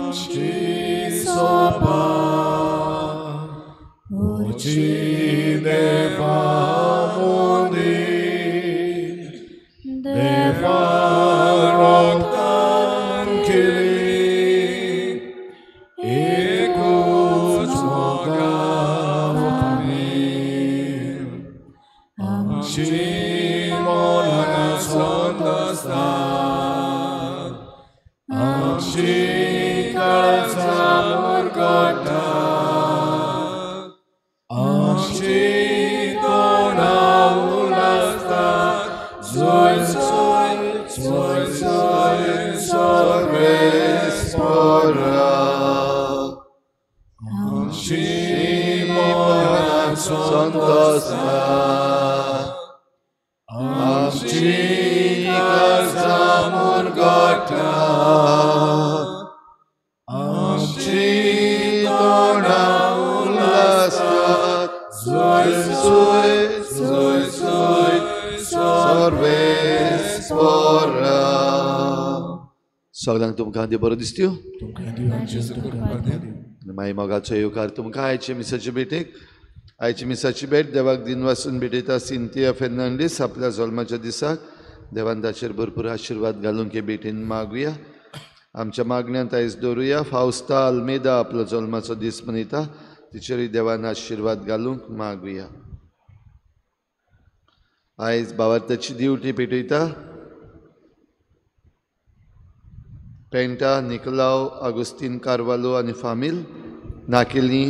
आमची सभा उची देवा मोदी देवा रोगतान केली एकूच मोगाव आमीन आमची मोलां संतोषतात आमची काळजा मुरगटात आमची तोंडां उलासतात जोय जोय जोय जोय सर्वेस्परा आमची मोलां संतोषतात आमची काळजा मुरगटात आमची तोंडां उलासतात जोय जोय जोय जोय सर्वेस्परा. सगळ्यांक तुमकां देव बरो दिसत्यो. मागीर मोगाचो येवकार तुमकां आयचे मिसाचे भेटेक. आयची मिसाची भेट देवाक दिन वासून भेटयता सिंथिया फेर्नांडीस आपल्या जल्माच्या दिसाक. देवान ताचेर भरपूर आशिर्वाद घालूंक हे भेटेन मागुया. आमच्या मागण्यांत आयज दवरुया. फावस्ता अल्मेदा आपलो जल्माचो दीस मनयता. तिचेरूय देवान आशिर्वाद घालूंक मागुया. आयज भावार्थाची दिवटी भेटयता पेंटा निकोलाव आगोस्तीन कार्वालो आनी फामील. नाकेली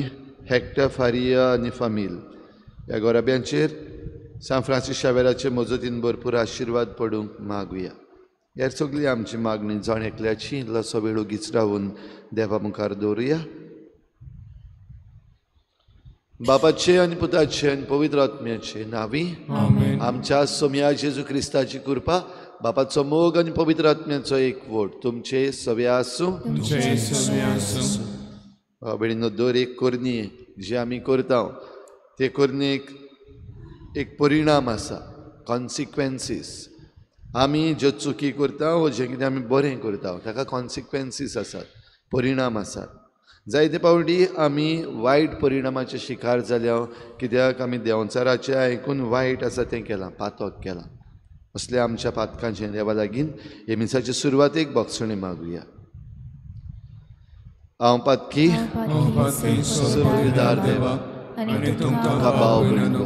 हेक्टर फारिया आनी फामील. ह्या गोराब्यांचेर सान फ्रांसीस शावेराचे मजतीन भरपूर आशिर्वाद पडूंक मागुया. ह्या सगळी आमची मागणी जाण एकल्याची इल्लोसो वेळ उगीच रावून देवा मुखार दवरुया. बापाचे आनी पुताचे आनी पवित्र आत्म्याचे नांवी आमच्या सोम्या जेजू क्रिस्ताची कृपा बापाचो मोग आनी पवित्र आत्म्याचो एकवट तुमचे सगळे आसूं. भयणीनो दर एक करणी जी आमी करता ते करणेक एक परिणाम आसा, कॉन्सिक्वेन्सीस. आमी ज्यो चुकी करता वो जें कितें आमी बरें करता ताका कॉन्सिक्वेन्सीस आसात, परिणाम आसात. जायते फावटी आमी वायट परिणामाचे शिकार जाल्या कित्याक आमी देंवचाराचें आयकून वायट आसा तें केलां, पातक केलां. असल्या आमच्या पातकांचें देवा लागीं हे मिसाचे सुरवातेक बोगसणे मागुया. हांव पातकी सुरविदार देवा आनी तुमकां भाव भयणो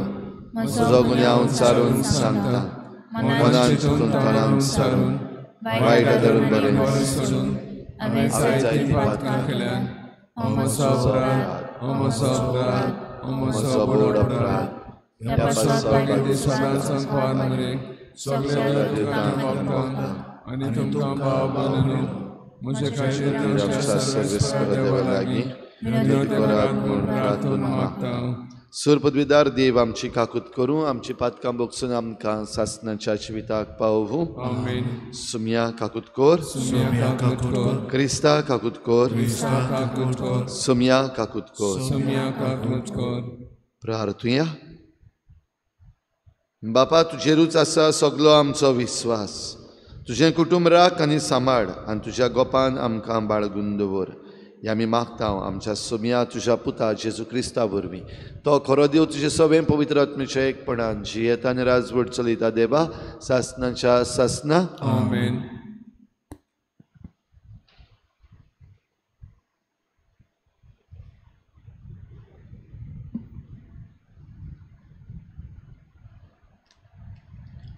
म्हजो गुन्यांव हांव चारून सांगता. मनान चिंतून तोंडान सारून वायट धरून बरें सोडून हांवें जायतीं पातकां केल्यान हो म्हजो बोड अपराध. ह्या पातकां दिसपाक सगळे आनी तुमकां भाव भयणो म्हजे देवा लागीं विनंती करात म्हूण प्रार्थना मागता. सूर पदवीदार देव आमची काकूत करूं, आमची पातकां बोगसून आमकां सासणाच्या जिविताक पावूं. सुम्या काकूत कोर, क्रिस्ता काकूत कोर, सुम्या काकूत कोर. प्रार्थुया. बापा तुजेरूच आसा सगलो आमचो विस्वास. तुजें कुटुंब राख आनी सांबाळ आनी तुज्या गोपान आमकां बाळगून दवर. हें आमी मागता आमच्या सोम्या तुज्या पुता जेजू क्रिस्ता वरवीं. तो खरो देव तुजें सगळें पवित्र आत्म्याच्या एकपणान जियेता आनी राजवट चलयता देवा सासणाच्या सासना. आमेन.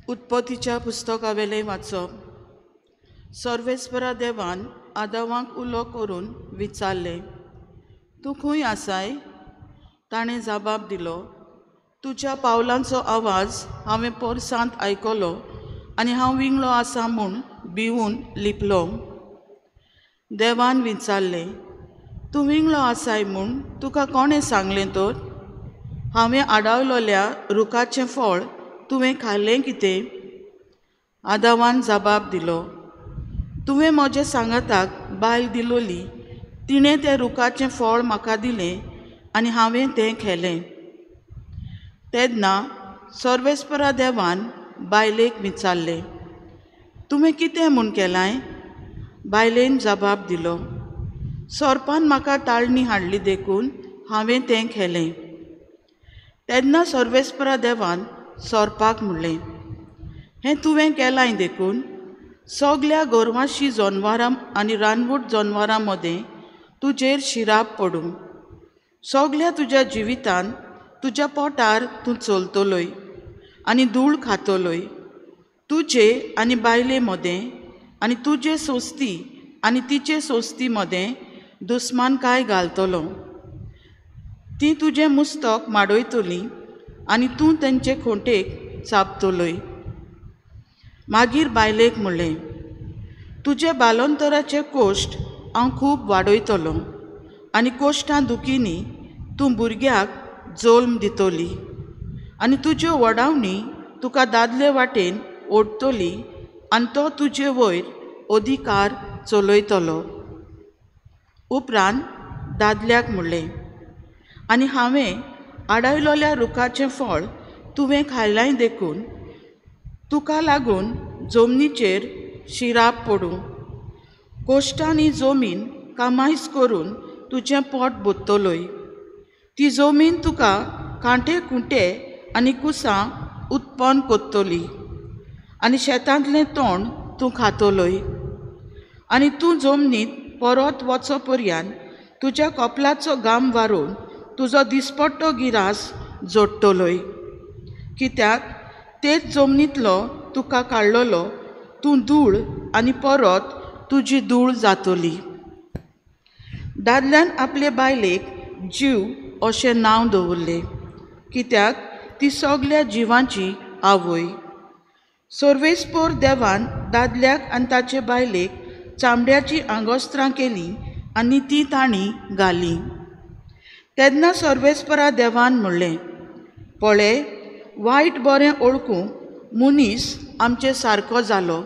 उत्पत्तीच्या पुस्तकावेलें वाचप. सर्वेस्परा देवान आदामाक उलो करून विचारलें, तूं खंय आसाय? ताणें जबाब दिलो, तुज्या पावलांचो आवाज हांवें पोरसांत आयकलो आनी हांव विंगलो आसा म्हूण भिवून लिपलो. देवान विचारलें, तूं विंगलो आसाय म्हूण तुका कोणें सांगलें तर? हांवें आडावलोल्या रुखाचें फळ तुवें खाल्लें कितें? आदामान जबाब दिलो, तुवें म्हज्या सांगाताक बायल दिलोली, तिणें तें रुखाचें फळ म्हाका दिलें आनी हांवें तें खेलें. तेन्ना सर्वेस्परा देवान बायलेक विचारलें, तुवें कितें म्हूण केलाय? बायलेन जबाब दिलो, सोरपान म्हाका ताळणी हाडली देखून हांवें तें केलें. तेन्ना सर्वेस्परा देवान सोरपाक म्हणलें, हें तुवें केलां देखून सगल्या गोरवांशी जनवारां आनी रानवट जनवारां मदें तुजेर शिराप पडूं. सगल्या तुज्या जिवितान तुज्या पोटार तूं चलतलोय आनी धूळ खातलोय. तुजे आनी बायले मदें आनी तुजे सोस्ती आनी तिचे सोस्ती मदें दुस्मानकाय घालतलो. ती तुजें मुस्तक माडयतलीं आनी तूं तेंचे खोंटेक चाबतलोय. मागीर बायलेक म्हणलें, तुजे बालोंतराचे कोश्ट हांव खूब वाडयतलों आनी कोश्टां दुखींनी तूं भुरग्याक जल्म दितली आनी तुज्यो वडावणी तुका दादले वाटेन ओडटली आनी तो तुजे वयर अधिकार चलयतलो. उपरांत दादल्याक म्हणलें, आनी हांवें आडायलोल्या रुखाचें फळ तुवें खायलां देखून तुका लागून जमनीचेर शिराप पडूं. कोश्टांनी जमीन कामायज करून तुजें पोट भरतलोय. ती जमीन तुका कांटे कुंटे आनी कुसां उत्पन्न करतली आनी शेतांतलें तोंड तूं खातलोय. आनी तूं जमनीत परत वचो पर्यान तुज्या कपलाचो घाम वारून तुजो दिसपट्टो गिरास जोडटलोय. कित्याक तेच जमनींतलो तुका काडलोलो तूं धूळ आनी परत तुजी धूळ जातली. दादल्यान आपले बायलेक जीव अशें नांव दवरलें, कित्याक ती सगल्या जिवांची आवय. सर्वेस्पोर देवान दादल्याक आनी ताचे बायलेक चामड्याची आंगोस्त्रां केलीं आनी ती तांणी घालीं. तेन्ना सर्वेस्परा देवान म्हणलें, पळय, वायट बरें ओळखूंक मनीस आमचे सारको जालो.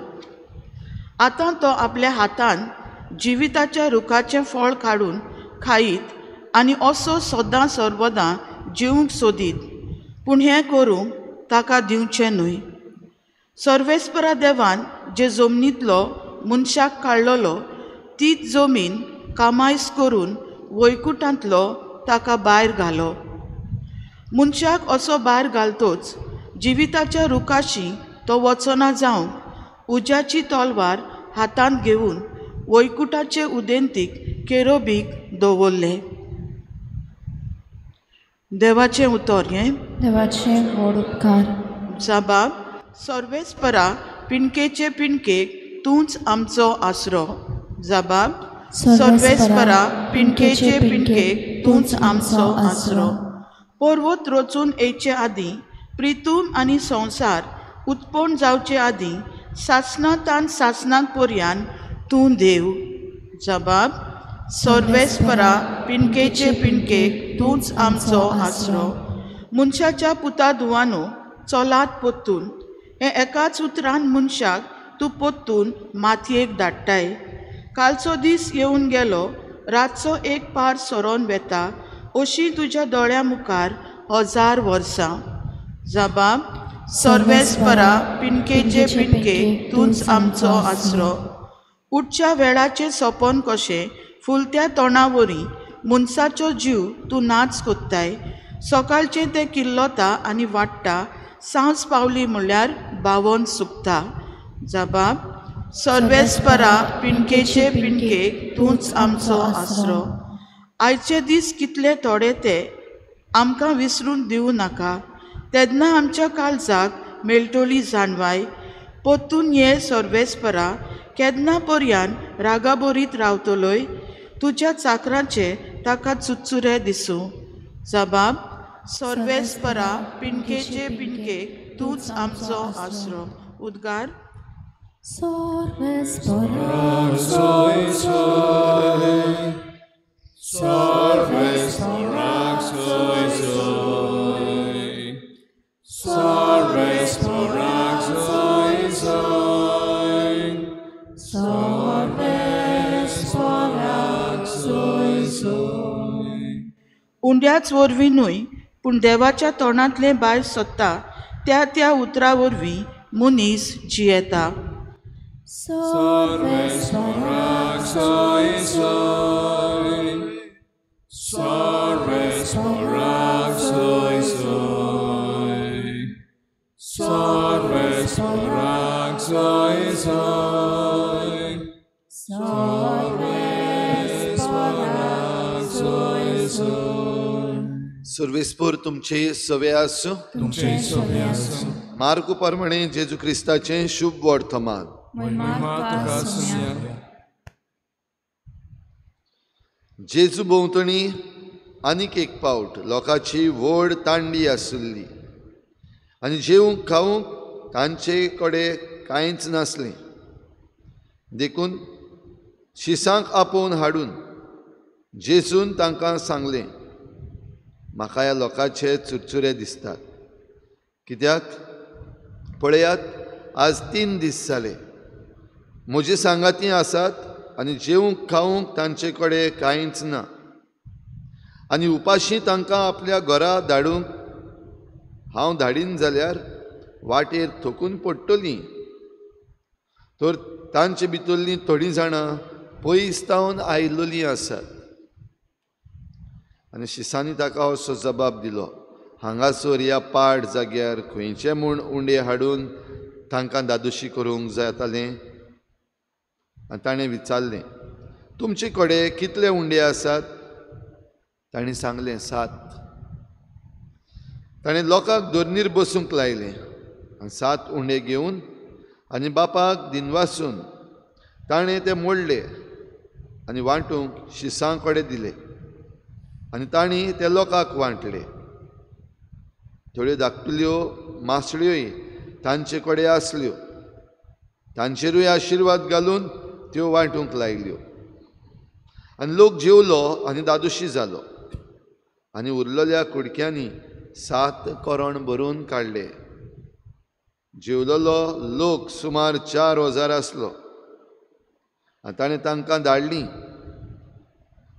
आतां तो आपल्या हातान जिविताच्या रुखाचें फळ काडून खायत आनी असो सदां सर्वदां जिवंक सोदीत, पूण हें करूंक ताका दिवचें न्हय. सर्वेस्परा देवान जे जमनींतलो मनशाक काडलोलो तीच जमीन कामायज करून वैकुंठांतलो ताका भायर घालो. मनशाक असो भायर घालतोच जिविताच्या रुखाशी तो वचना जावंक उज्याची तलवार हातांत घेवन वैकुंठाचे उदेंतीक केरोबीक दवरले. देवाचें उतर हें देवाचें व्हड उपकार. जबाब, सर्वेस्परा पिणकेचे पिणकेक तूंच आमचो आसरो. जबाब, सर्वेस्परा पिणकेचे पिणकेक तूंच आमचो आसरो. पर्वत रचून येवचे आदीं प्रितूम आनी संवसार उत्पन्न जावचे आदीं सासणांत सासणांत पर्यान तूं देव. जबाब, सर्वेस्परा पिणकेचे पिणकेक तूंच आमचो आसरो. मनशाच्या पुता दुवानो चलात पोत्तून हे एकाच उतरान मनशाक तूं पोत्तून मातयेक धाडटाय. कालचो दीस येवन गेलो, रातचो एक पार सरोन वेता, अशी तुज्या दोळ्या मुखार 1000 वर्सां. जबाब, सर्वेस्परा पिणकेचे पिणकेक तूंच आमचो आसरो. उठच्या वेळाचें सोपन कशें फुलत्या तोंडावरी मनशाचो जीव तूं नाच कोत्ताय. सकाळचें तें किल्लोता आनी वाडटा, सांज पावली म्हणल्यार बावन सुकता. जबाब, सर्वेस्परा पिणकेचे पिणकेक तूंच आमचो आसरो. आयचे दीस कितले थोडे ते आमकां विसरून दिवं नाका. तेन्ना आमच्या काळजाक मेळटली जाणवाय. पोत्तून ये सर्वेस्परा, केन्ना पर्यान रागाबोरीत रावतलोय. तुज्या चाकरांचे ताका चुचुरे दिसूं. जबाब, सर्वेस्परा पिणकेचे पिणकेक तूंच आमचो आसरो. उद्गार. सर्वेस्परा Soy, soy, Sarvesporak, soy, soy, Sarvesporak, soy, soy, Sarvesporak, soy, soy. उंड्याच वरवीं न्हय, पूण देवाच्या तोंडांतलें भायर सत्ता त्या उतरा वरवीं मनीस जियेता. Sarvesporak, soy, soy. सर्वेस्पर तुमचे सवे आसूं. तुमचे सवे आसूं. मार्क प्रमाणे जेजू क्रिस्ताचे शुभ वर्तमान. महिमा तुका सुन्या. जेजू भोंवतणी आनीक एक पावट लोकांची व्हड तांडी आशिल्ली आनी जेवूंक खावूंक तांचे कडेन कांयच नासलें. देखून शिसांक आपोवन हाडून जेजून तांकां सांगलें, म्हाका ह्या लोकांचे चुरचुरे दिसतात, कित्याक पळयात आज 3 दीस जाले म्हजी सांगाती आसात आनी जेवूंक खावूंक तांचे कडेन कांयच ना आनी उपाशी तांकां आपल्या घरा धाडूंक हांव धाडीन जाल्यार वाटेर थकून पडटलीं. तर तांचे भितरलीं थोडीं जाणां पयसतावन आयिल्लीं आसात. आनी शिसांनी ताका असो जबाब दिलो, हांगासर ह्या पाड जाग्यार खंयचे म्हूण उंडे हाडून तांकां दादोशी करूंक जातालें. आनी ताणें विचारलें, तुमचे कडेन कितले उंडे आसात? ताणें सांगलें 7. ताणें लोकांक दोरनीर बसूंक लायलें आनी 7 उंडे घेवन आनी बापाक दिनवासून ताणें ते मोडले आनी वांटूंक शिसां कडेन दिले आनी तांणी ते लोकांक वांटले. थोड्यो धाकटुल्यो मासळ्योय तांचे कडेन आसल्यो, तांचेरूय आशिर्वाद घालून त्यो वांटूंक लायल्यो. आनी लोक जेवलो आनी दादोशी जालो आनी उरलेल्या कुडक्यांनी 7 कोरोण भरून काडले. जेवलेलो लोक सुमार 4,000 आसलो. आनी ताणें तांकां धाडलीं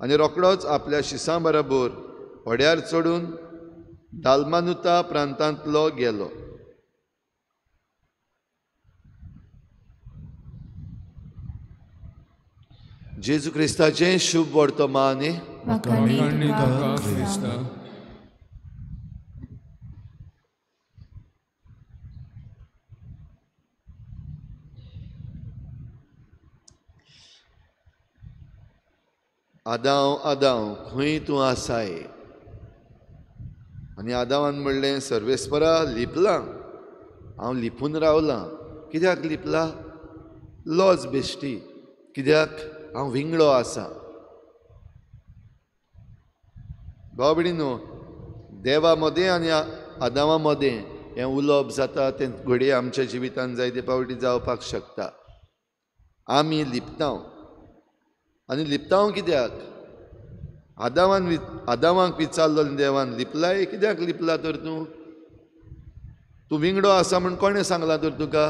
आनी रोखडोच आपल्या शिसां बरोबर व्हड्यार चडून दालमानुता प्रांतांतलो गेलो. जेजू क्रिस्ताचें शुभ वर्तमान. वखाणी ताका ख्रिस्ता. आदांव आदांव खंय तूं आसाय? आनी आदावान म्हणलें, सर्वेस्परा लिपलां, हांव लिपून रावलां. कित्याक लिपला? लॉज बेश्टी, कित्याक हांव विंगडो आसा. भाव भयणीनो, देवा मदें आनी आदामा मदें हें उलोवप जाता तें घडये आमच्या जिवितांत जायते पावटी जावपाक शकता. आमी लिपता आनी लिपता कित्याक? आदामाक विचारलो देवान, लिपलाय कित्याक लिपला तर तूं विंगडो आसा म्हूण कोणें सांगलां तर तुका?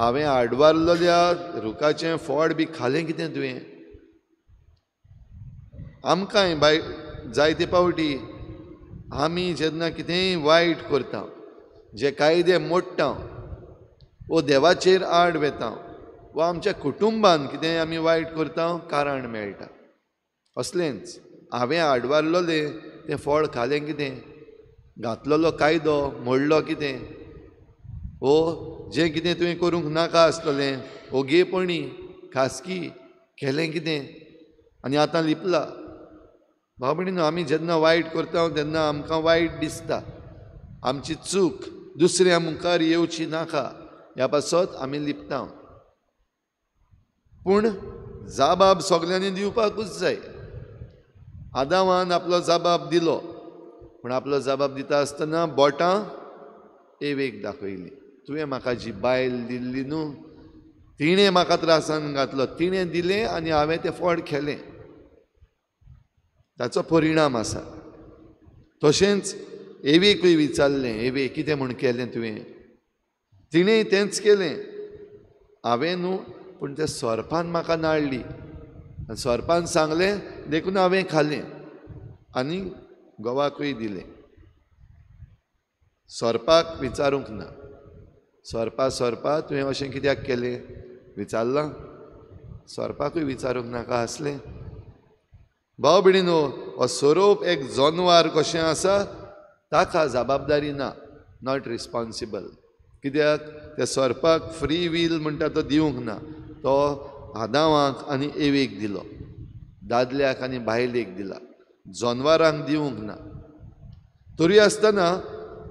हांवें आडवारलेल्या रुखाचें फळ बी खालें कितें तुवें? आमकांय जायते पावटी आमी जेन्ना कितेंय वायट करता, जे कायदे मोडटा, वो देवाचेर आड वेता, वा आमच्या कुटुंबान कितेंय आमी वायट करता, कारण मेळटा. असलेंच हांवें आडवारलोलें तें फळ खालें कितें? घातलेलो कायदो मोडलो कितें? वो जें कितें तुवें करूंक नाका आसतलें, ओगेपणी खासगी केलें कितें? आनी आतां लिपला. भाव भयणीनो, आमी जेन्ना वायट करता तेन्ना आमकां वायट दिसता. आमची चूक दुसऱ्या मुखार येवची नाका ह्या पासत आमी लिपता. पूण जाबाब सगल्यांनी दिवपाकूच जाय. आदावान आपलो जबाब दिलो, पूण आपलो जबाब दिता आसतना बोटां एवेक दाखयली. तुवें म्हाका जी बायल दिल्ली न्हू, तिणें म्हाका त्रासान घातलो, तिणें दिलें आनी हांवें तें फळ केलें. ताचो परिणाम आसा. तशेंच एवेकूय विचारलें, एवे कितें म्हूण केलें तुवें? तिणेंय तेंच केलें. हांवें न्हू, पूण त्या सोरपान म्हाका नाडली आनी सोरपान सांगलें, देखून हांवें खालें आनी घोवाकूय दिलें. सोरपाक विचारूंक ना. सोरपा तुवें अशें कित्याक केलें विचारलां? सोरपाकूय विचारूंक नाका आसलें. भाव भयणीनो, हो सोरोप एक जनवार कशें आसा, ताका जबाबदारी ना, नॉट रिस्पॉन्सिबल. कित्याक त्या सोरपाक फ्री वील म्हणटा तो दिवंक ना. तो आदावाक आनी एवेक दिलो, दादल्याक आनी बायलेक दिला, जनावरांक दिवंक ना. तरी आसतना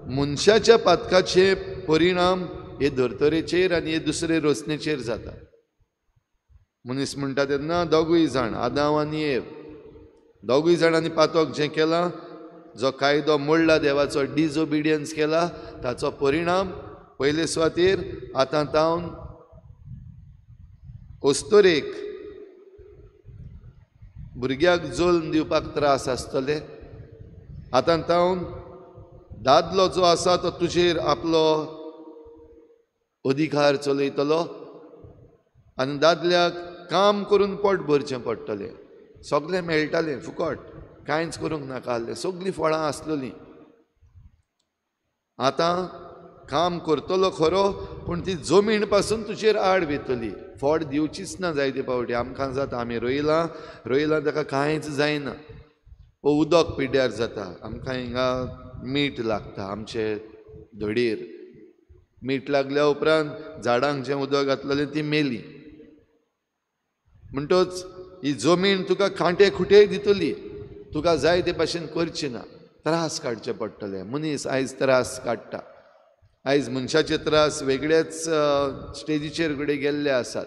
मनशाच्या पातकाचे परिणाम हे धर्तरेचेर आनी हे दुसरे रचनेचेर जाता. मनीस म्हणटा तेन्ना दोगूय जाण आदाव आनी एव दोगूय जाणांनी पातक जें केलां, जो कायदो मोडला, देवाचो डिजओबिडियन्स केला, ताचो परिणाम पयले सुवातेर आतां तावन अस्तोरेक भुरग्याक जल्म दिवपाक त्रास आसतले. आतां तावन दादलो जो आसा तो तुजेर आपलो अधिकार चलयतलो आनी दादल्याक काम करून पोट भरचें पडटलें. सगळें मेळटालें फुकट, कांयच करूंक नाका आहलें, सगळीं फळां आसलेलीं. आतां काम करतलो खरो, पूण ती जमीन पासून तुजेर आड वेतली, फळ दिवचीच ना. जायते फावटी आमकां जाता, आमी रोयलां ताका कांयच जायना, उदक पिड्ड्यार जाता. आमकां हिंगा मीठ लागता, आमचे धडीर मीठ लागल्या उपरांत झाडांक जें उदक घातलेलें ती मेली. म्हणटच ही जमीन तुका खांटे खुटे दितली, तुका जाय ते भाशेन करची ना, त्रास काडचे पडटले. मनीस आयज त्रास काडटा. आयज मनशाचे त्रास वेगळेच स्टेजीचेर कडेन गेल्ले आसात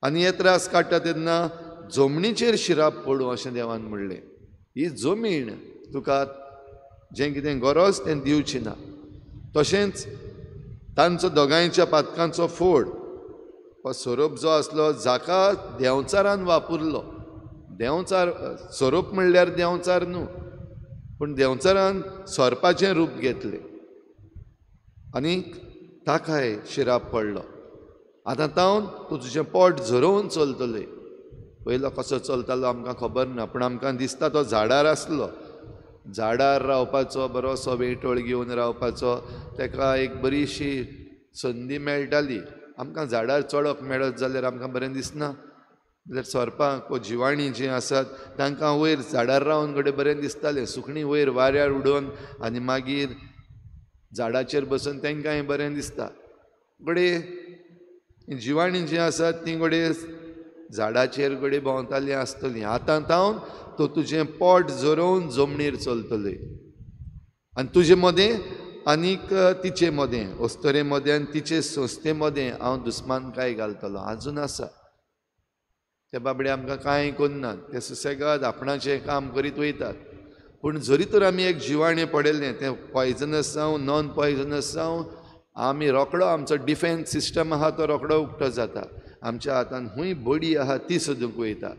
आनी हे त्रास काडटा तेन्ना जमनीचेर शिराप पडूं अशें देवान म्हणलें. ही जमीन तुका जें कितें गरज तें दिवची ना. तशेंच तांचो दोगांयच्या पातकांचो फोड हो सोरोप जो आसलो, जाका देंवचारान वापरलो. देंवचार सोरोप म्हणल्यार देंवचार न्हू, पूण देंवचारान सोरपाचें रूप घेतलें आनी ताकाय शिराप पडलो. आतां तावन तूं तुजें पोट झरोवन चलतलें. पयलो कसो चलतालो आमकां खबर ना, पूण आमकां दिसता तो झाडार आसलो. झाडार रावपाचो, बरोसो वेटोळ घेवन रावपाचो, ताका एक बरीशी संदी मेळटाली. आमकां झाडार चडप मेळत जाल्यार आमकां बरें दिसना. जाल्यार सोरपाक वा जिवाणी जीं आसात तांकां वयर झाडार रावन घडये बरें दिसतालें. सुकणीं वयर वाऱ्यार उडोवन आनी मागीर झाडाचेर बसून तांकांय बरें दिसता. घडये जिवाणी जीं आसात तीं घडये झाडाचेर घडये भोंवतालीं आसतलीं. आतां तावन तो तुजें पोट झरोवन जमनीर चलतलें आनी तुजे मदें आनीक तिचे मदें, अस्तरे मदें आनी तिचे संस्थे मदें हांव दुस्मानकाय घालतलो. आजून आसा ते बाबडे आमकां कांय करनात, ते सुसेगाद आपणाचें काम करीत वयतात. पूण जरी तर आमी एक जिवाणें पडयलें, तें पॉयजनस जावं नॉन पॉयजनस जावं, आमी रोखडो आमचो डिफेन्स सिस्टम आहा तो रोखडो उक्तो जाता. आमच्या हातान खूंय बडी आहा ती सोदूंक वयता.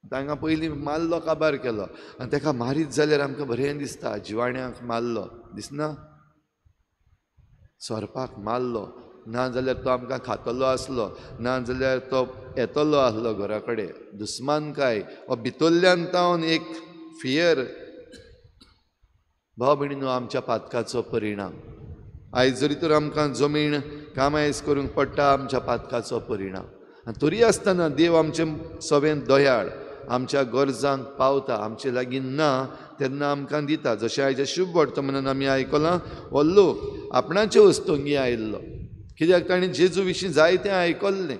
तांकां पयलीं मारलो काबार केलो आनी ताका मारीत जाल्यार आमकां बरें दिसता. जिवाण्याक मारलो दिसना, सोरपाक मारलो ना जाल्यार तो आमकां खातलो आसलो, ना जाल्यार तो येतलो आसलो घरा कडेन. दुस्मानकाय हो भितरल्यान तावन एक फियर. भाव भयणीनो, आमच्या पातकाचो परिणाम. आयज जरी तर आमकां जमीन कामायज करूंक पडटा, आमच्या पातकाचो परिणाम. आनी तरी आसतना देव आमचे सवें दयाळ, आमच्या गरजांक पावता. आमचे लागीं ना तेन्ना आमकां दिता. जशें आयज शुभ वर्तमानान आमी आयकलां, हो लोक आपणाचे वस्तूंगी आयिल्लो, कित्याक ताणें जेजू विशीं जायतें आयकल्लें.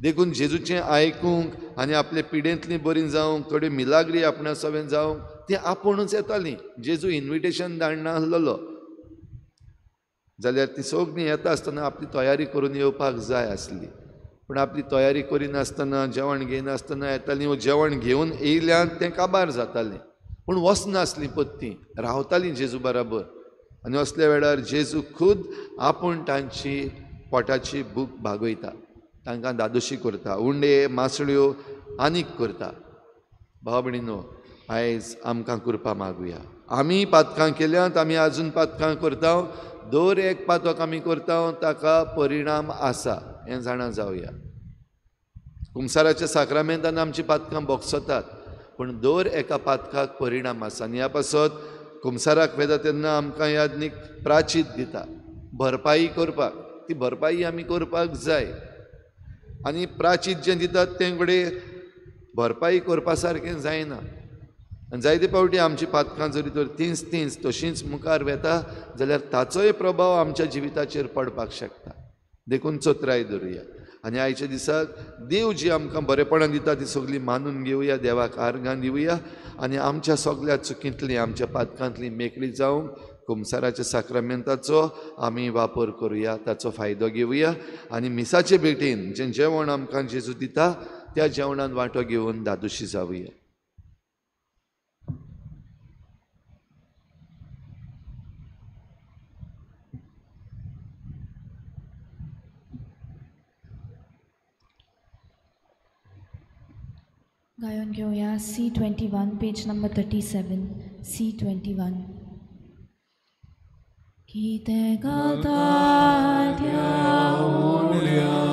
देखून जेजूचें आयकूंक आनी आपले पिडेंतलीं बरीं जावंक, थोडी मिलाग्री आपणा सवें जावंक तीं आपुणूच येतालीं. जेजू इन्विटेशन धाडना आसलेलो, जाल्यार तीं सगळीं येता आसतना आपली तयारी करून येवपाक जाय आसली. पूण आपली तयारी करिनासतना, जेवण घेयनासतना येतालीं. जेवण घेवन येयल्यान तें काबार जातालें, पूण वचनासलीं पत्तीं, रावतालीं जेजू बराबर. आनी असल्या वेळार जेजू खूद आपूण तांची पोटाची भूक भागयता, तांकां दादोशी करता, उंडे मासळ्यो आनीक करता. भाव भयणीनो, आयज आमकां करपा मागुया. आमी पातकां केल्यांत, आमी आजून पातकां करता. दर एक पातक आमी करता ताका परिणाम आसा हें जाणा जावया. कुंसाराच्या साक्रामेंतान आमची पातकां बोगसतात, पूण दर एका पातकाक परिणाम आसा. आनी ह्या पासत कुंसाराक वेता तेन्ना आमकां यादनीक प्राचीत दिता भरपाई करपाक. ती भरपाई आमी करपाक जाय. आनी प्राचीत जें दितात तें घडये भरपाई करपा सारकें जायना. आनी जायते फावटी आमची पातकां जरी तर तींच तशींच मुखार वेता जाल्यार ताचोय प्रभाव आमच्या जिविताचेर पडपाक शकता. देखून चोत्राय धरुया आनी आयच्या दिसाक देव जी आमकां बरेपणां दिता ती सगळी मानून घेवया, देवाक आर्गां दिवया आनी आमच्या सगळ्या चुकींतली, आमच्या पातकांतली मेकळी जावंक कुमसाराच्या साक्रामेंताचो आमी वापर करुया, ताचो फायदो घेवया आनी मिसाचे भेटेन जें जेवण आमकां जेजू दिता त्या जेवणान वांटो घेवन दादोशी जावया. गायन घेऊया C21 पेज नंबर 37 C21. कितें गाता Hallelujah.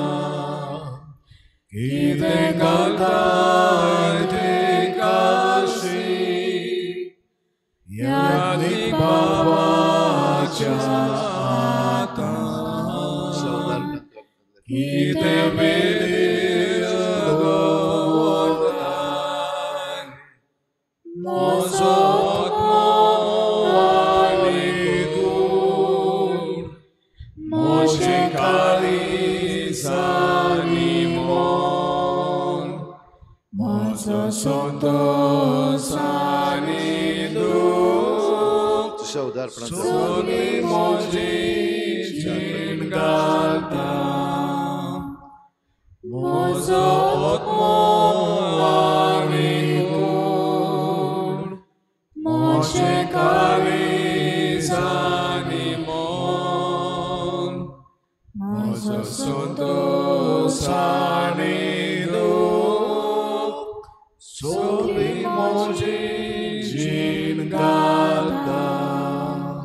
Kiतें घालताय ते काशी यादी बाबाच्या हातांत. कितें वेळ गोवताय म्हजो आत्मा तूं म्हजे काळीजानी मोन म्हजो संतोष आनी दूख तुझ्या उदारपणान सगळी म्हजी जीण घालता म्हजो आत्मा आनी गूण म्हजे काळीजानी मोन म्हजो संतोष आनी दूख सगळी म्हजी जीण घालता.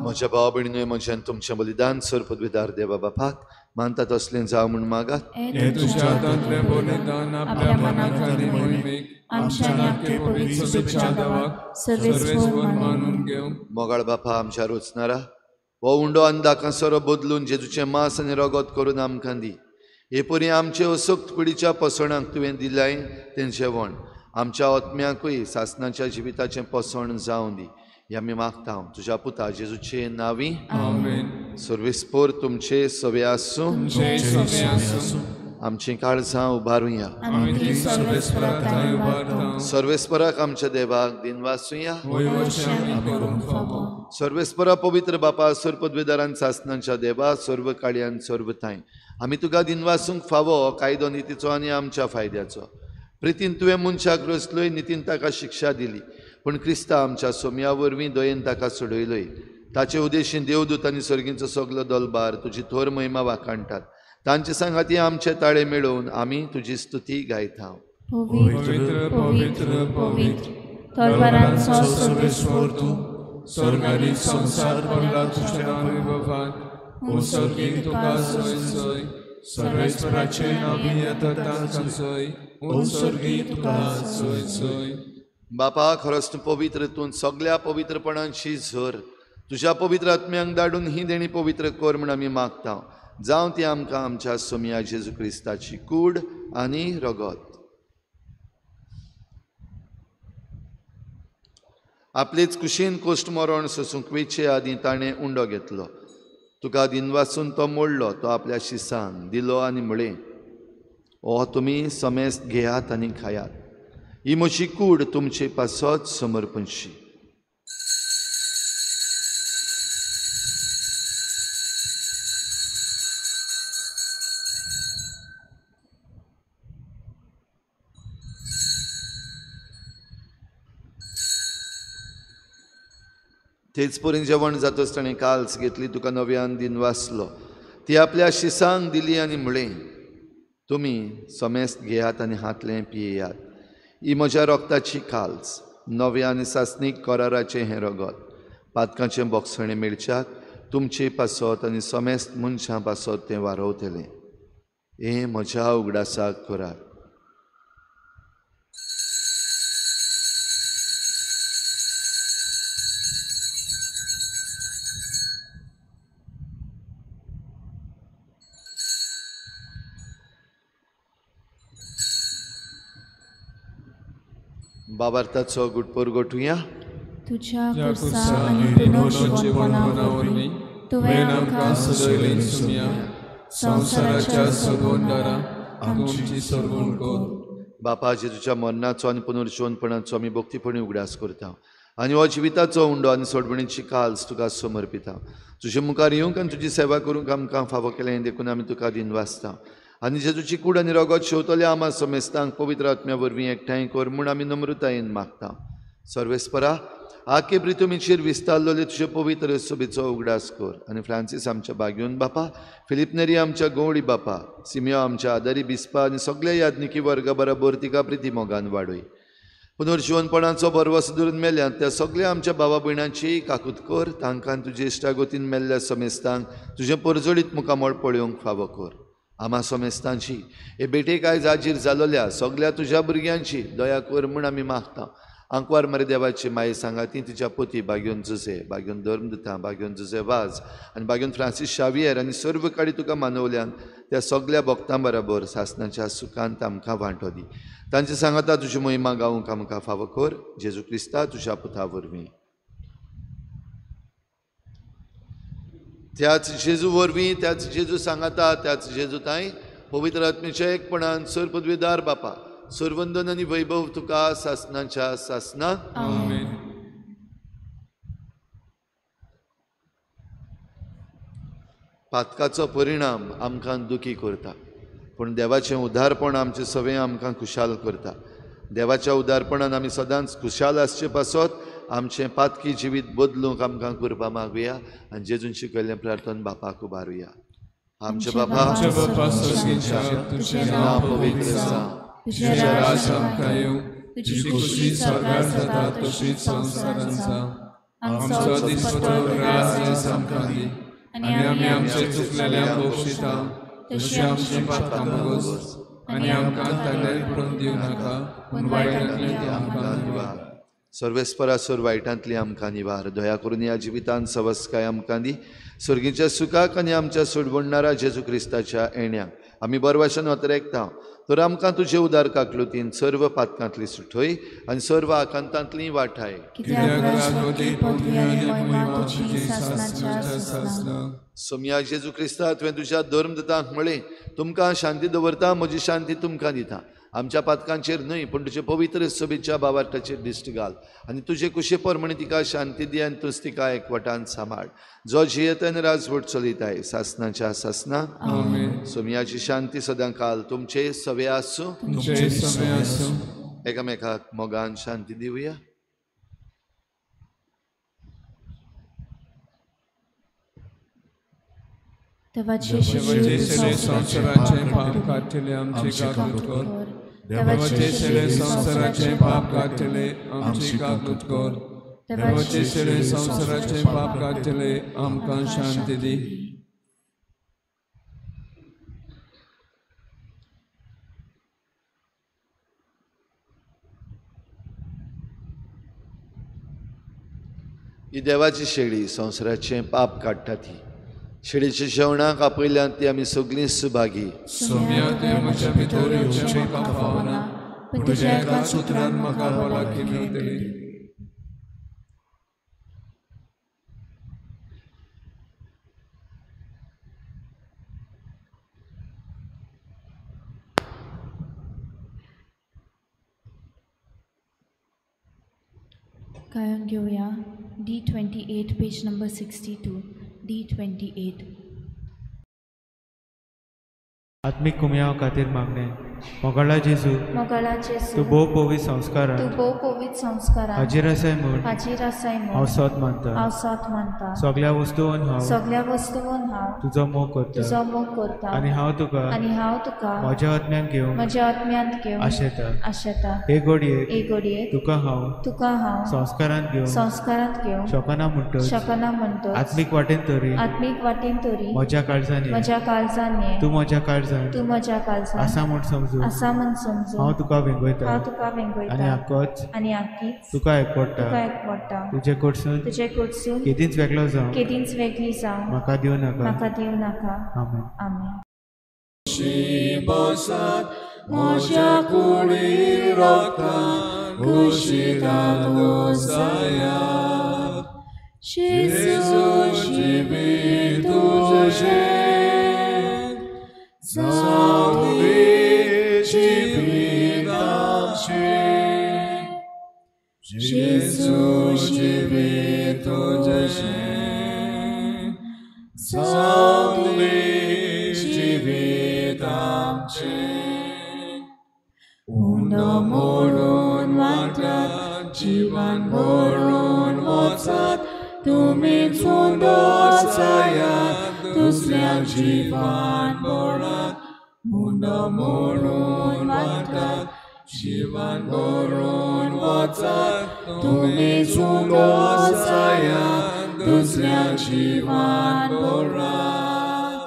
म्हज्या भाव भयणींनो, म्हज्यान तुमचें बलिदान सर पदवीदार देवा बापाक मानता तसलें जावं म्हूण मागात. हे तुझ्या हातांतलें बलिदान आपल्या मनाक आनी मोहिमेक आमच्या नाटके पवित्र शुभेच्छा देवाक सर्वेस्वर मानून घेव. मोगाळ बापा आमच्या रोचणारा हो उंडो अंदाकां सोरो बदलून जेजूचें मांस आनी रगत करून आमकां दी. हे परी आमचे असोक्त पिडीच्या पसणांक तुवें दिलाय तें जेवण आमच्या आत्म्याकूय सासणाच्या जिविताचें पसण जावं दी. हे आमी मागता तुज्या पुता जेजूचे नांवी. आमेन. सर्वेस्पोर तुमचे सवे आसूं, जय सवे आसूं. आमची काळजां उबारुया. आमी ती सर्वेस्पराक थंय उबारता. सर्वेस्पराक आमच्या देवाक दिनवासुया. वय वर्षी आमी करूंक फावो. सर्वेस्परा पवित्र बापा सर पदवीदारान सासणांच्या देवा सर्व काळ्यान सर्व थाय आमी तुका दिनवासूंक फावो कायदो नितीचो आनी आमच्या फायद्याचो. प्रितीन तुवें मनशाक रचलोय, नितीन ताका शिक्षा दिली, पूण क्रिस्ता आमच्या सोम्या वरवीं दयेन ताका सोडयलोय. ताचे उदेशीन देवदूत आनी सर्गींचो सगलो दलबार तुजी थोर महिमा वाखाणटात. तांचे सांगाती आमचे ताळे मेळोवन आमी तुजी स्तुती गायता. पवित्र पवित्र पवित्र दलबारांचो सर्वेस्वर तूं. स्वर्गानी संसार पडला तुज्या वैभवान. उत्सर्गीक तुका सय सय सर्वेस्पराचे नांवी येता तांकां सय. उत्सर्गीक तुका सय सय. बापा खरोच तूं पवित्र, तूं सगळ्या पवित्रपणांची झर तुज्या पवित्र आत्म्यांक धाडून ही देणी पवित्र कर म्हूण आमी मागता. जावं ती आमकां आमच्या सोम्या जेजू क्रिस्ताची कूड आनी रगत. आपलेच कुशीन कोश्ट मरण सोसूंक वेचे आदीं ताणें उंडो घेतलो. तुका दिनवासून तो मोडलो, तो आपल्या शिसान दिलो आनी म्हळें, हो तुमी समेस्त घेयात आनी खायात. ही म्हजी कूड तुमचे पासत समर्पणशी. तेच परीन जेवण जातच ताणें काल्स घेतली, तुका नव्यान दिनवासलो, ती आपल्या शिसांक दिली आनी म्हळें, तुमी समेस्त घेयात आनी हातलें पियेयात. ही म्हज्या रोगताची काल्स, नव्या आनी सासणीक कराराचें हें रगत. पातकांचें बोगसणें मेळच्याक तुमचे पासत आनी समेस्त मनशां पासत तें वारवतलें. हें म्हज्या उगडासाक करात. बाबार्थाचो गुटपोर गोठुया. तुझ्या कुर्सा आनी पुनर्जीवनपणावरवीं तुवें आमकां सजयलीं सुम्या. संवसाराच्या सगोंदारा आमची सरवण कर. बापा जेजूच्या मरणाचो आनी पुनर्जीवनपणाचो आमी भक्तीपणी उगडास करता आनी हो जिविताचो उंडो आनी सोडवणीची काल्स तुका समर्पिता. तुजे मुखार येवंक आनी तुजी सेवा करूंक आमकां फावो केलें हें देखून आमी तुका दिन वाचता. आनी जेजूची कूड आनी रगत शेवतले आमा समेस्तांक पवित्र आत्म्या वरवीं एकठांय कर म्हूण आमी नम्रतायेन मागता. सर्वेस्परा आखे प्रितुमीचेर विस्तारलेले तुजे पवित्र सोबेचो उगडास कर आनी फ्रांसीस आमच्या बागेवन बापा, फिलिप नेरी आमच्या गवळी बापा, सिमियो आमच्या आदारी बिस्पा आनी सगळे यादनिकी वर्गा बरोबर तिका प्रिती मोगान वाडय. पुनर्जीवनपणाचो बरवस धरून मेल्यांत त्या सगळ्या आमच्या भावा भयणांची काकूत कर. तांकां तुजे इश्टागोतीन मेल्ल्या समेस्तांक तुजें परजोडीत मुखामळ पळोवंक फावो कर. आमा समेस्तांची हे बेटेक आयज हाजीर जालोल्या सगळ्या तुज्या भुरग्यांची दया कर म्हूण आमी मागता. आंकवार मरे देवाची माये सांगा ती तिच्या पोती बागेवन जुजे, बागेवन धर्मदता, बागेवन जुजे वाज आनी बागेवन फ्रांसीस शावियर आनी सर्व काडी तुका मानवल्यान त्या सगळ्या भक्तां बरोबर सासणाच्या सुखांत आमकां वांटो दी. तांची सांगता तुजी महिमा गावूंक आमकां फावो कर. जेजू क्रिस्ता तुज्या पुता वरवीं. त्याच जेजू वरवीं, त्याच जेजू सांगता, त्याच जेजू ताई पवित्र आत्मेच्या एकपणान सर पदवीदार बापा, सर्वंदन आनी वैभव तुका सासणाच्या सासणाक. आमेन. पातकाचो परिणाम आमकां दुखी करता, पूण देवाचें उदारपण आमचे सगळें आमकां खुशाल करता. देवाच्या उदारपणान आमी सदांच खुशाल आसचे पासत आमचें पातकी जिवीत बदलूंक आमकां करपा मागुया आनी जेजून शिकयल्लें प्रार्थन बापाक उबारुया. आमचे बापा, तुजें नांव पवित्र जावं, तुजें राज आमकां येवं, तुजी खुशी स्वर्गार जाता तशीच संवसारांत जावं. आमचो दिसपतो राज आमकां दी आनी आमी आमचे चुकलेल्यांक बक्षिता तशी आमची पातकां मागोस आनी आमकां तांतयार पडून दिवं नाका, पूण वायटांतल्यान तूं आमकां निवार. सर्वेस्परा सर वायटांतली आमकां निवार. दया करून ह्या जिवितांत सवस्काय आमकां दी. सर्गीच्या सुखाक आनी आमच्या सोडवणारा जेजू क्रिस्ताच्या येण्याक आमी बरवाशान वतरेकता. तर आमकां तुजे उदार काकलुतीन सर्व पातकांतली सुटय आनी सर्व आकांतांतली वाटाय. सोम्या जेजू क्रिस्ता तुवें तुज्या धर्मदतांक म्हळें, तुमकां शांती दवरता, म्हजी शांती तुमकां दिता. आमच्या पातकांचेर न्हय पूण तुजे पवित्र सोबेच्या बाबाटाचेर दिश्ट घाल आनी तुजे कुशे परमणी तिका शांती दी आनी तुज तिका एकवटान सांबाळ. जो जियेतन राजवट चलयताय सासणाच्या सासणाक. आमेन. सोम्याची शांती सदां काल तुमचे सवे आसूं. एकामेकाक मोगान शांती दिवया. देवाचे संवसाराचे पाप काडटले आमची काकूत कर. देवाचे संवसाराचे पाप काडटले आमची काकूत कर. देवाचे संवसाराचे पाप काडटले आमकां शांती दी. ही देवाची शेळी संवसाराचे पाप काडटा ती. शेळीच्या जेवणाक आपयल्यान ती आमी सगळीं सुभागी. सोम्या ते म्हज्या भितर येवचें म्हाका फावना, पूण तुज्या एका सुत्रान म्हाका भलायकी मेळटली. गायन घेऊया D28 पेज नंबर 62. D28. आत्मिक कुमयाव खातीर मागणें. मोगाळा जेजू, तूं भोव पवित संस्कारांत हाजीर आसाय म्हूण हांव सत मानता. सगळ्या वस्तूंत हांव तुजो मोग करता आनी हांव तुका म्हज्या आत्म्यान घेवन आशेता. हे घडयेक तुका हांव संस्कारांत घेवन शकना म्हणटच आत्मीक वाटेन तरी म्हज्या काळजांनी तूं म्हज्या काळजांत आसा म्हूण समजून हांव तुका वेंगयता आनी आक्कीच तुका एकवडटा. तुजे कडसून केदींच वेगळो जावं म्हाका दिवं नाका. आमेन. म्हज्या कुडीर रगतान कुशीतालो जाया. जेजू जिवीत तुजें जावं जेजू जिवीत तुझें सगळे जिवीत आमचें उंड मोडून वाटत जीवन भरून वचत तुमी चुंदोचायात दुसऱ्या जीवन भरत उंड मोडून वाटत जीवन भरून वचत तुमी चुंदोचायात दुसऱ्या जीवन भरत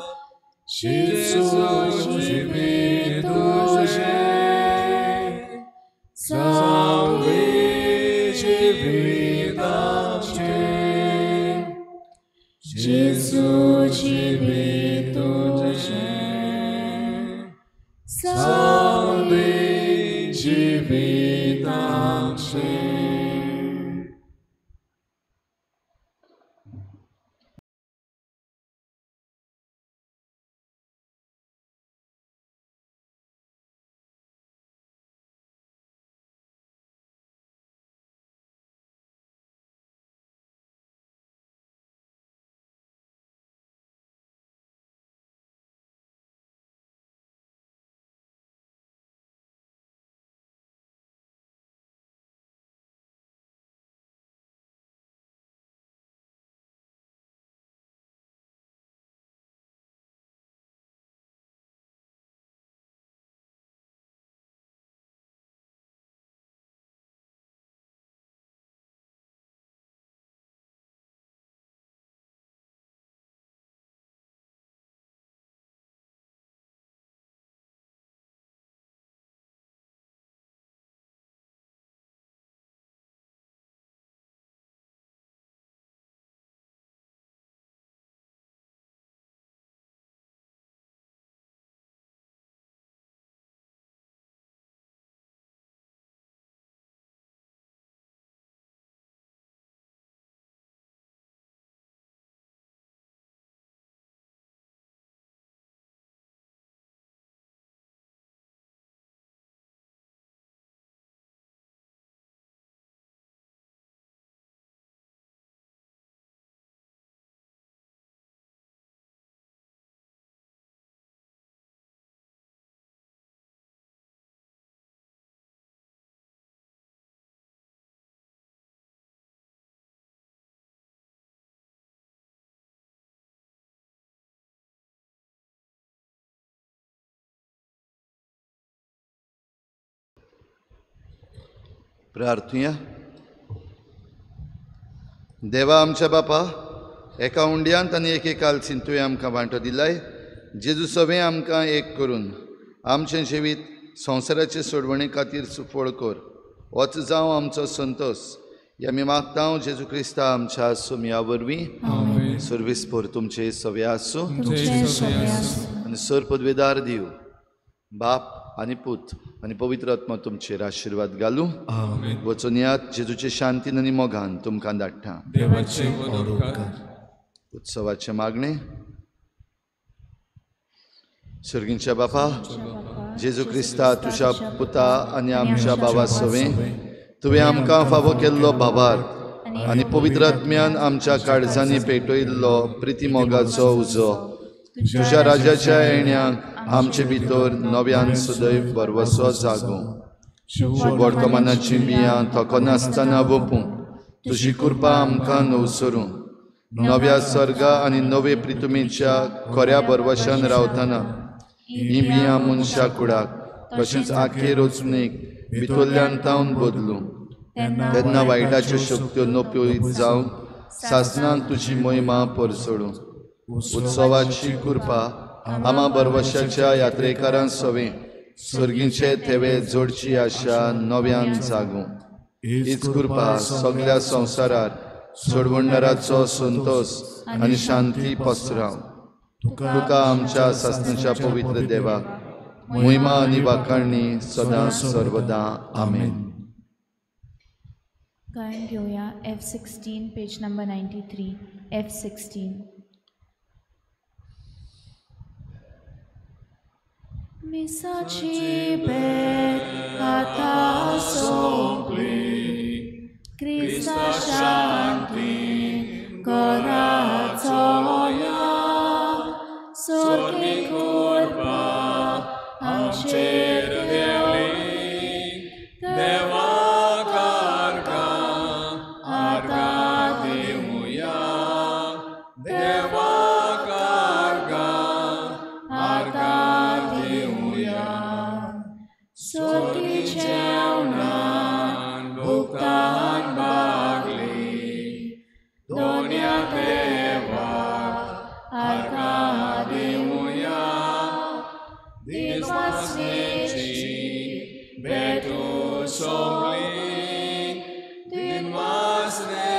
जेजू जिवीत तुझें सगळे जिवीत आमचें जेजू जिवीत तुझें सगळे जिवीत आमचें. प्रार्थुया. देवा आमच्या बापा, एका उंड्यांत आनी एकेकालसीन तुवें आमकां वांटो दिलाय. जेजू सगळें आमकां एक करून आमचें जिवीत संवसाराचे सोडवणे खातीर सुफळ कर. होच जावं आमचो संतोश. हे आमी मागता जेजू क्रिस्ता आमच्या सुमया वरवीं. सर्वेस्पर तुमचे सवे आसूं आनी सर पदवेदार दिव बाप आनी पूत आनी पवित्र आत्मा तुमचेर आशिर्वाद घालूं. वचून यात जेजूचे शांतीन आनी मोगान तुमकां धाडटा. उत्सवाचे मागणे. सर्गींच्या बापा, जेजू क्रिस्ता तुझ्या पुता आनी आमच्या भावा सवें तुवें आमकां फावो केल्लो भावार्थ आनी पवित्र आत्म्यान आमच्या काळजांनी पेटयल्लो प्रिती मोगाचो उजो तुझ्या राजाच्या येण्याक आमचे भितर नव्यान सदैव बरवसो जागो. वर्तमानाची बियां थको नासतना वपूं तुजी कृपा आमकां नवसरूं नव्या सर्गा आनी नवे प्रितुमेच्या खऱ्या बरवशान रावतना ही बियां मनशा कुडाक तशेंच आखेर वचणेक भितरल्यान तावन बदलूं. तेन्ना वायटाच्यो शक्त्यो नोप्यो जावन सासणांक तुजी महिमा परसडूं. उत्सवाची कृपा आमा बरवशाच्या यात्रेकारां सवें सर्गीचे थेवे जोडची आशा नव्यान जागूं. हीच कृपा सगळ्या संवसारार सोडवणदाराचो संतोष आनी शांती पसराव. तुका आमच्या सासणाच्या पवित्र देवाक महिमा आनी वाखाणणी सदां सर्वदा. आमेन. गायन घेऊया F16 पेज नंबर 93. F16. मिसाची बेट हाता सोंपली क्रिस्ता शांती घराचो या सोर्गीक कृपा आमचेर देवली देवाक आर्गां दिवया देवाक आर्गां दिवया सोर्गी जेवणान भुगतान भागली दोन्या देवाक आर्गां दिवया दिनवासनेची भेटू सोंपली दिनवासनेची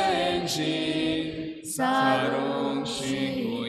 सारूंक शिकुया